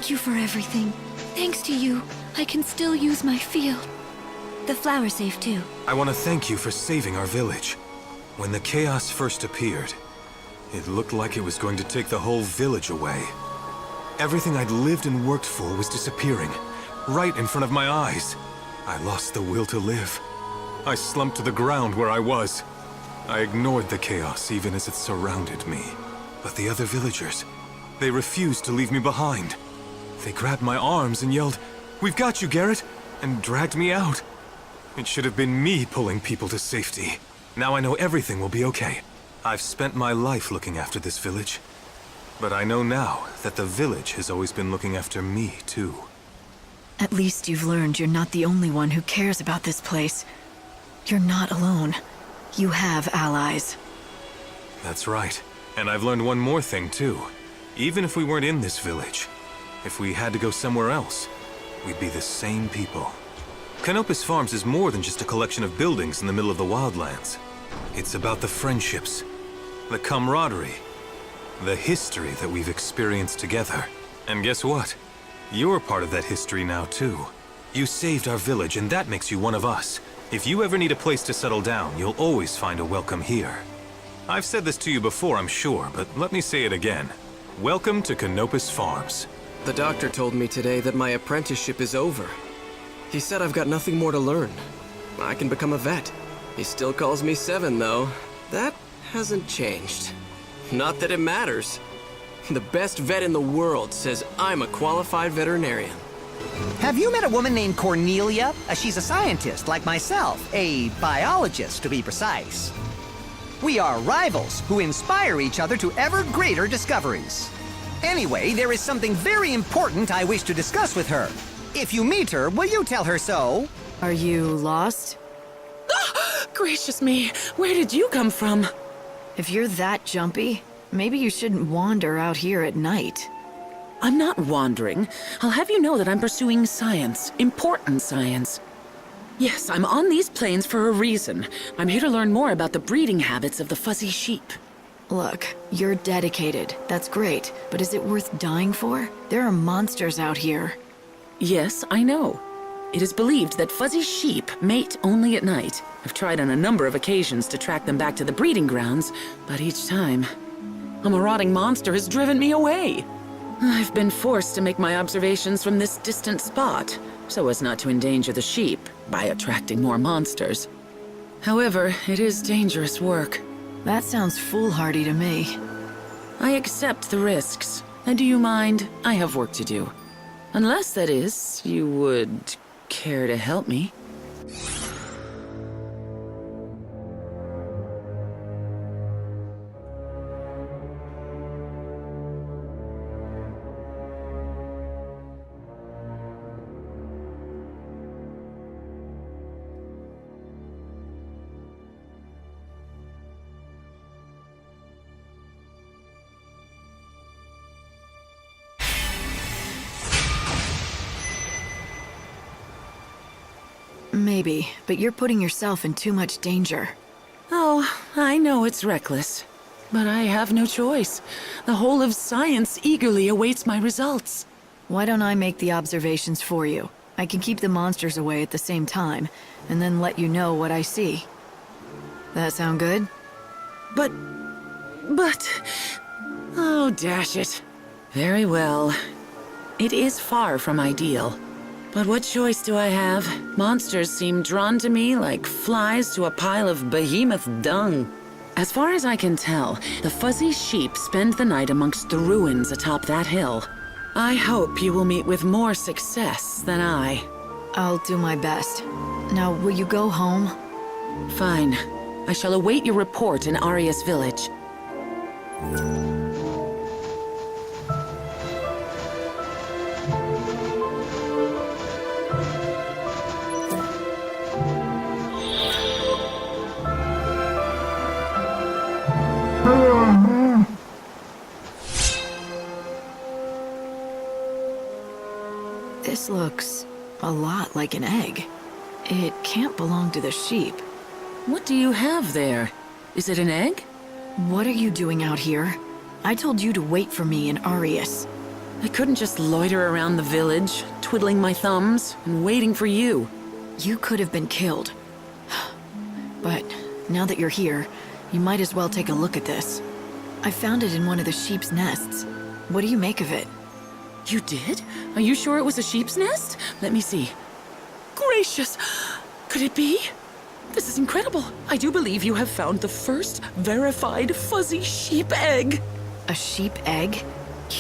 Thank you for everything. Thanks to you, I can still use my field. The flower's safe too. I want to thank you for saving our village. When the chaos first appeared, it looked like it was going to take the whole village away. Everything I'd lived and worked for was disappearing, right in front of my eyes. I lost the will to live. I slumped to the ground where I was. I ignored the chaos even as it surrounded me. But the other villagers, they refused to leave me behind. They grabbed my arms and yelled, "We've got you, Garrett!" and dragged me out. It should have been me pulling people to safety. Now I know everything will be okay. I've spent my life looking after this village. But I know now that the village has always been looking after me, too. At least you've learned you're not the only one who cares about this place. You're not alone. You have allies. That's right. And I've learned one more thing, too. Even if we weren't in this village, if we had to go somewhere else, we'd be the same people. Canopus Farms is more than just a collection of buildings in the middle of the wildlands. It's about the friendships, the camaraderie, the history that we've experienced together. And guess what? You're part of that history now, too. You saved our village, and that makes you one of us. If you ever need a place to settle down, you'll always find a welcome here. I've said this to you before, I'm sure, but let me say it again. Welcome to Canopus Farms. The doctor told me today that my apprenticeship is over. He said I've got nothing more to learn. I can become a vet. He still calls me Seven, though. That hasn't changed. Not that it matters. The best vet in the world says I'm a qualified veterinarian. Have you met a woman named Cornelia? She's a scientist, like myself. A biologist, to be precise. We are rivals who inspire each other to ever greater discoveries. Anyway, there is something very important I wish to discuss with her. If you meet her, will you tell her so? Are you lost? Gracious me, where did you come from? If you're that jumpy, maybe you shouldn't wander out here at night. I'm not wandering. I'll have you know that I'm pursuing science, important science. Yes, I'm on these plains for a reason. I'm here to learn more about the breeding habits of the fuzzy sheep. Look, you're dedicated. That's great. But is it worth dying for? There are monsters out here. Yes, I know. It is believed that fuzzy sheep mate only at night. I've tried on a number of occasions to track them back to the breeding grounds, but each time, a marauding monster has driven me away. I've been forced to make my observations from this distant spot, so as not to endanger the sheep by attracting more monsters. However, it is dangerous work. That sounds foolhardy to me. I accept the risks. And do you mind? I have work to do. Unless, that is, you would care to help me. Maybe, but you're putting yourself in too much danger. Oh, I know it's reckless. But I have no choice. The whole of science eagerly awaits my results. Why don't I make the observations for you? I can keep the monsters away at the same time, and then let you know what I see. That sound good? But... Oh, dash it. Very well. It is far from ideal. But what choice do I have? Monsters seem drawn to me like flies to a pile of behemoth dung. As far as I can tell, the fuzzy sheep spend the night amongst the ruins atop that hill. I hope you will meet with more success than I. I'll do my best. Now, will you go home? Fine. I shall await your report in Arius village. This looks a lot like an egg. It can't belong to the sheep. What do you have there? Is it an egg? What are you doing out here? I told you to wait for me in Arius. I couldn't just loiter around the village, twiddling my thumbs and waiting for you. You could have been killed. But now that you're here, you might as well take a look at this. I found it in one of the sheep's nests. What do you make of it? You did? Are you sure it was a sheep's nest? Let me see. Gracious! Could it be? This is incredible. I do believe you have found the first verified fuzzy sheep egg. A sheep egg?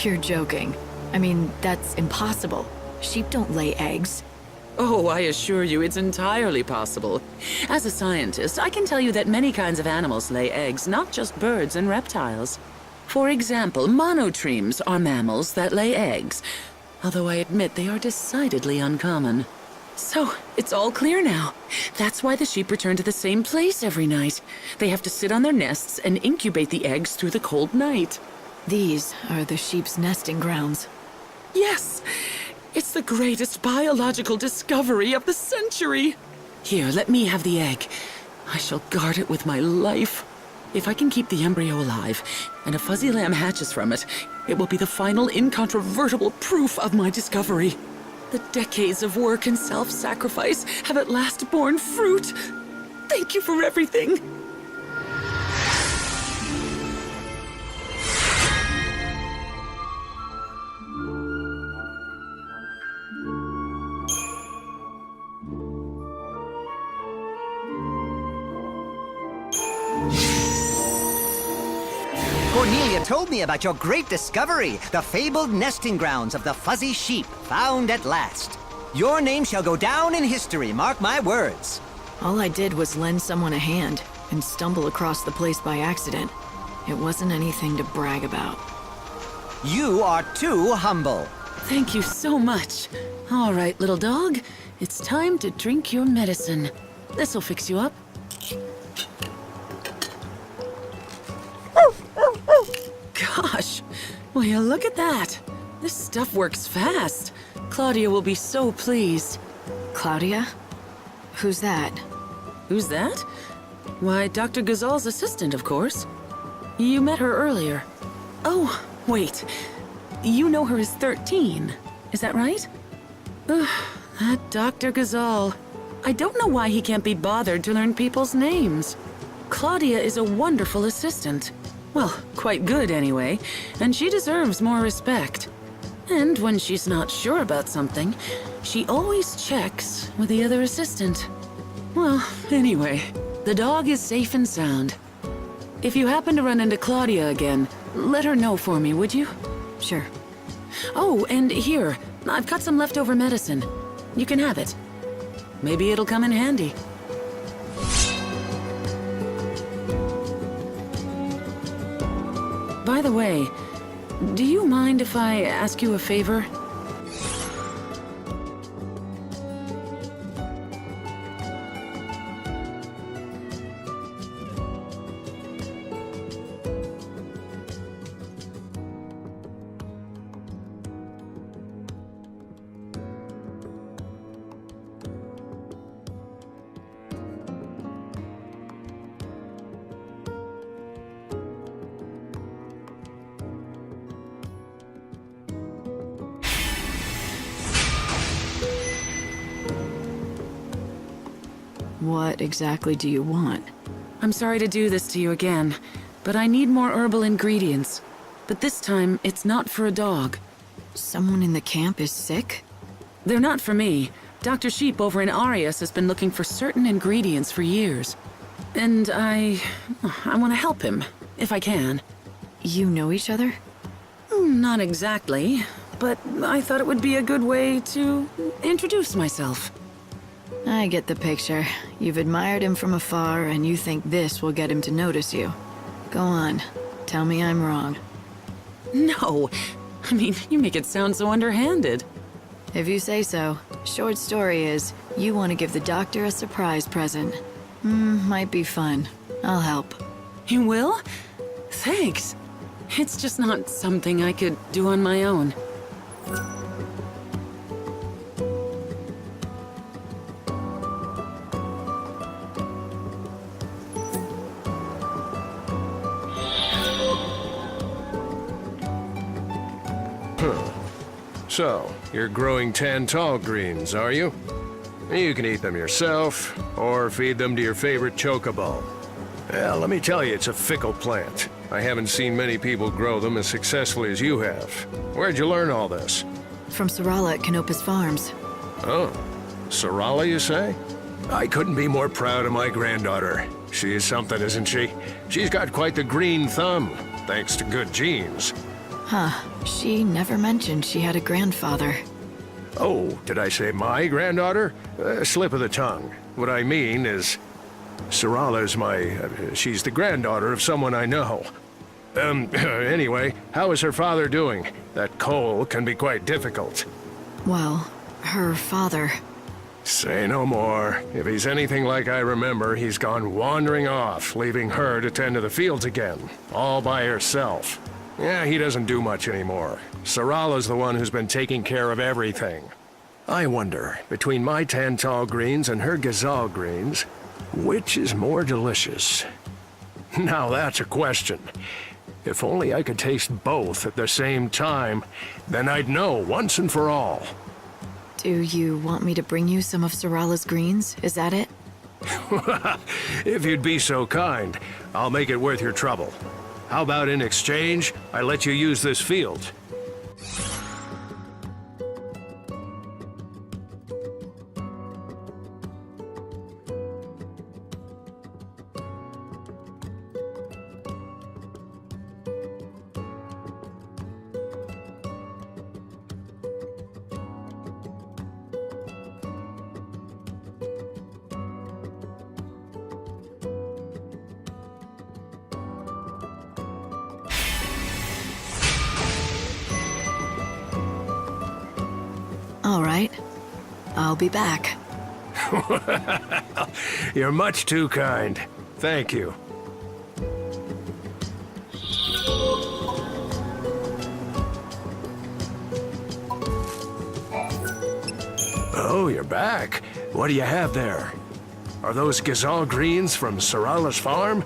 You're joking. I mean, that's impossible. Sheep don't lay eggs. Oh, I assure you it's entirely possible. As a scientist, I can tell you that many kinds of animals lay eggs, not just birds and reptiles. For example, monotremes are mammals that lay eggs, although I admit they are decidedly uncommon. So, it's all clear now. That's why the sheep return to the same place every night. They have to sit on their nests and incubate the eggs through the cold night. These are the sheep's nesting grounds. Yes! It's the greatest biological discovery of the century! Here, let me have the egg. I shall guard it with my life. If I can keep the embryo alive, and a fuzzy lamb hatches from it, it will be the final incontrovertible proof of my discovery. The decades of work and self-sacrifice have at last borne fruit. Thank you for everything. Cornelia told me about your great discovery, the fabled nesting grounds of the fuzzy sheep, found at last. Your name shall go down in history, mark my words. All I did was lend someone a hand and stumble across the place by accident. It wasn't anything to brag about. You are too humble. Thank you so much. All right, little dog. It's time to drink your medicine. This'll fix you up. Gosh, will you look at that? This stuff works fast. Claudia will be so pleased. Claudia? Who's that? Who's that? Why, Dr. Ghysal's assistant, of course. You met her earlier. Oh, wait. You know her as 13. Is that right? Ugh, that Dr. Ghysal. I don't know why he can't be bothered to learn people's names. Claudia is a wonderful assistant. Well, quite good anyway, and she deserves more respect. And when she's not sure about something, she always checks with the other assistant. Well, anyway, the dog is safe and sound. If you happen to run into Claudia again, let her know for me, would you? Sure. Oh, and here, I've got some leftover medicine. You can have it. Maybe it'll come in handy. By the way, do you mind if I ask you a favor? What exactly do you want? I'm sorry to do this to you again, but I need more herbal ingredients. But this time, it's not for a dog. Someone in the camp is sick? They're not for me. Dr. Sheep over in Arias has been looking for certain ingredients for years. And I want to help him, if I can. You know each other? Not exactly, but I thought it would be a good way to introduce myself. I get the picture. You've admired him from afar, and you think this will get him to notice you. Go on. Tell me I'm wrong. No. I mean, you make it sound so underhanded. If you say so. Short story is, you want to give the doctor a surprise present. Might be fun. I'll help. You will? Thanks. It's just not something I could do on my own. So, you're growing Tantal Greens, are you? You can eat them yourself, or feed them to your favorite chocobo. Well, let me tell you, it's a fickle plant. I haven't seen many people grow them as successfully as you have. Where'd you learn all this? From Sarala at Canopus Farms. Oh, Sarala, you say? I couldn't be more proud of my granddaughter. She is something, isn't she? She's got quite the green thumb, thanks to good genes. Huh. She never mentioned she had a grandfather. Oh, did I say my granddaughter? Slip of the tongue. What I mean is, Sarala's she's the granddaughter of someone I know. Anyway, how is her father doing? That coal can be quite difficult. Well, her father... Say no more. If he's anything like I remember, he's gone wandering off, leaving her to tend to the fields again, all by herself. Yeah, he doesn't do much anymore. Sarala's the one who's been taking care of everything. I wonder, between my Tantal Greens and her Ghysal Greens, which is more delicious? Now that's a question. If only I could taste both at the same time, then I'd know once and for all. Do you want me to bring you some of Sarala's greens? Is that it? If you'd be so kind, I'll make it worth your trouble. How about in exchange, I let you use this field? All right. I'll be back. You're much too kind. Thank you. Oh, you're back. What do you have there? Are those Ghysal Greens from Sarala's farm?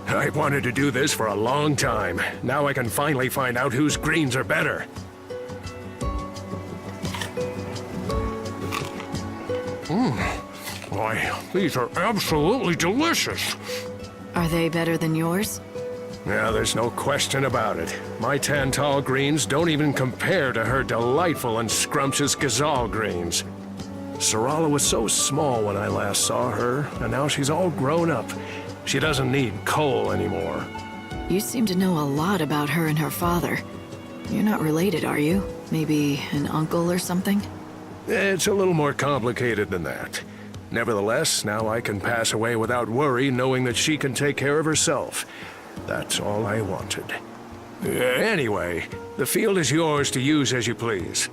I've wanted to do this for a long time. Now I can finally find out whose greens are better. Why, these are absolutely delicious. Are they better than yours? Yeah, there's no question about it. My Tantal Greens don't even compare to her delightful and scrumptious Ghysal Greens. Sarala was so small when I last saw her, and now she's all grown up. She doesn't need coal anymore. You seem to know a lot about her and her father. You're not related, are you? Maybe an uncle or something? It's a little more complicated than that. Nevertheless, now I can pass away without worry, knowing that she can take care of herself. That's all I wanted. Anyway, the field is yours to use as you please.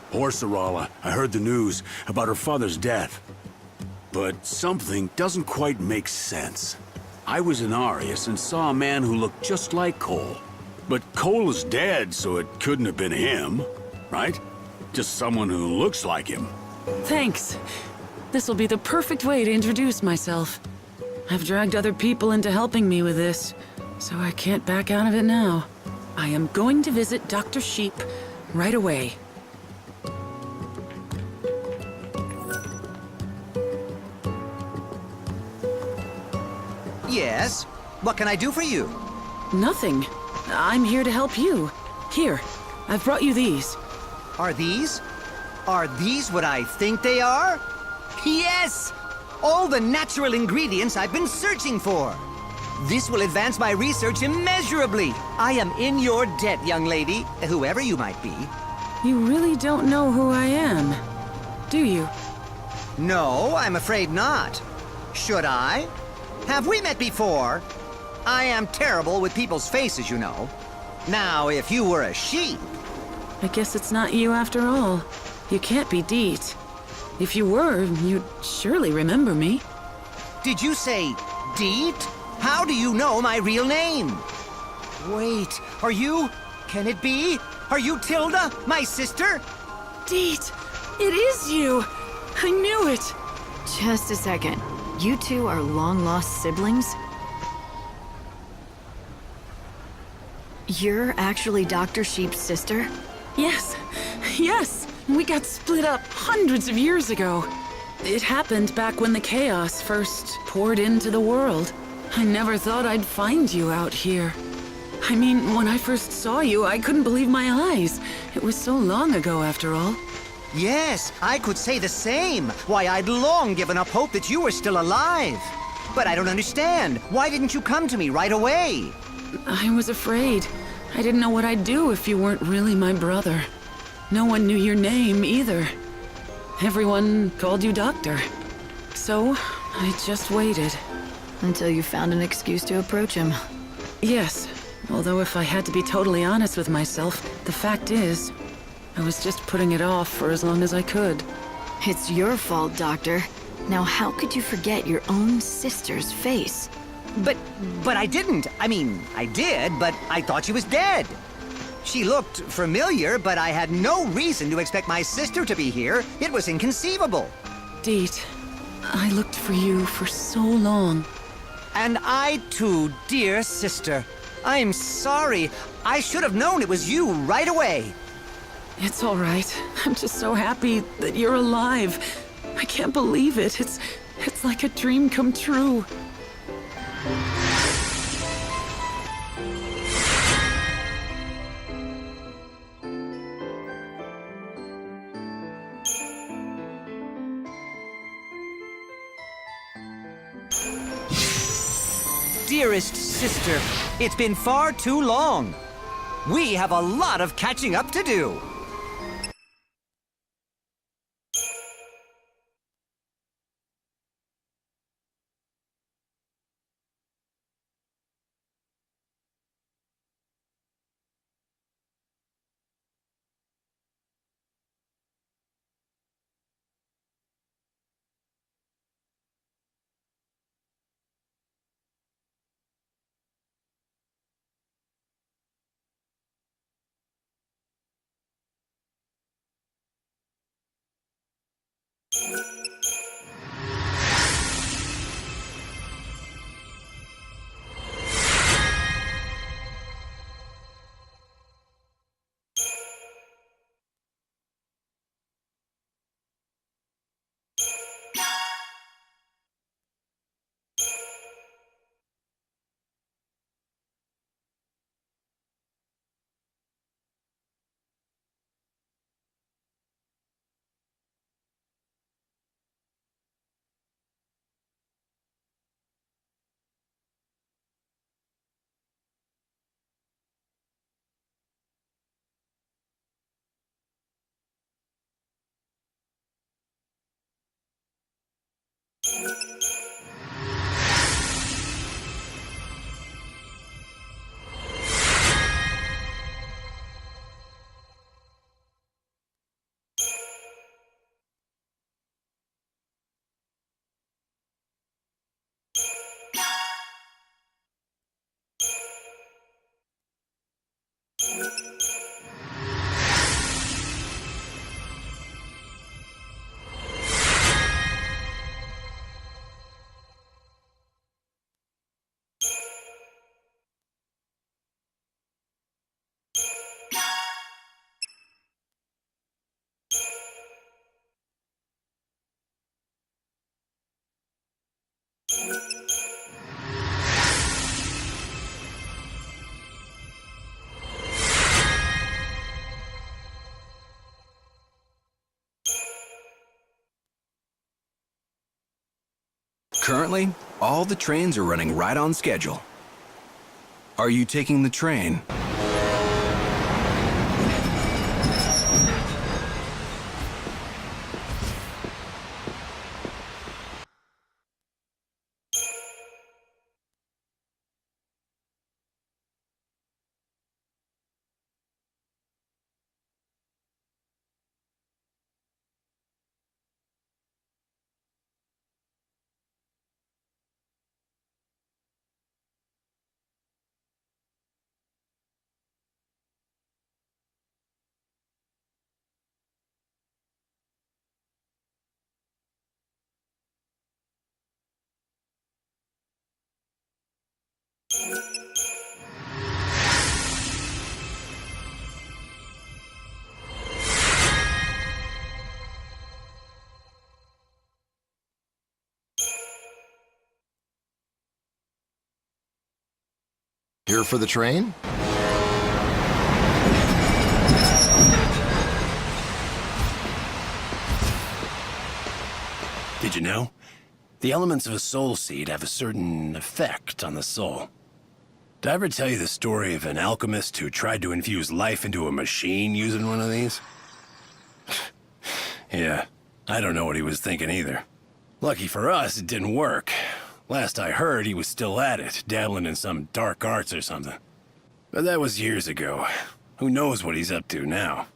Poor Sarala. I heard the news about her father's death. But something doesn't quite make sense. I was in Arius and saw a man who looked just like Cole. But Cole is dead, so it couldn't have been him, right? Just someone who looks like him. Thanks. This will be the perfect way to introduce myself. I've dragged other people into helping me with this, so I can't back out of it now. I am going to visit Dr. Sheep right away. Yes? What can I do for you? Nothing. I'm here to help you. Here, I've brought you these. Are these what I think they are? Yes! All the natural ingredients I've been searching for. This will advance my research immeasurably. I am in your debt, young lady, whoever you might be. You really don't know who I am, do you? No, I'm afraid not. Should I? Have we met before? I am terrible with people's faces, you know. Now, if you were a sheep... I guess it's not you after all. You can't be Deet. If you were, you'd surely remember me. Did you say Deet? How do you know my real name? Wait, are you... Can it be? Are you Tilda, my sister? Deet, it is you! I knew it! Just a second. You two are long-lost siblings? You're actually Dr. Sheep's sister? Yes, yes! We got split up hundreds of years ago. It happened back when the chaos first poured into the world. I never thought I'd find you out here. I mean, when I first saw you, I couldn't believe my eyes. It was so long ago, after all. Yes, I could say the same. Why, I'd long given up hope that you were still alive. But I don't understand. Why didn't you come to me right away? I was afraid. I didn't know what I'd do if you weren't really my brother. No one knew your name, either. Everyone called you Doctor. So, I just waited. Until you found an excuse to approach him. Yes, although if I had to be totally honest with myself, the fact is, I was just putting it off for as long as I could. It's your fault, Doctor. Now how could you forget your own sister's face? But I didn't. I mean, I did, but I thought she was dead. She looked familiar, but I had no reason to expect my sister to be here. It was inconceivable. Deet, I looked for you for so long. And I too, dear sister. I'm sorry. I should have known it was you right away. It's all right. I'm just so happy that you're alive. I can't believe it. It's like a dream come true. Dearest sister, it's been far too long. We have a lot of catching up to do. Currently, all the trains are running right on schedule. Are you taking the train? Here for the train? Did you know? The elements of a soul seed have a certain effect on the soul. Did I ever tell you the story of an alchemist who tried to infuse life into a machine using one of these? Yeah, I don't know what he was thinking either. Lucky for us, it didn't work. Last I heard, he was still at it, dabbling in some dark arts or something. But that was years ago. Who knows what he's up to now?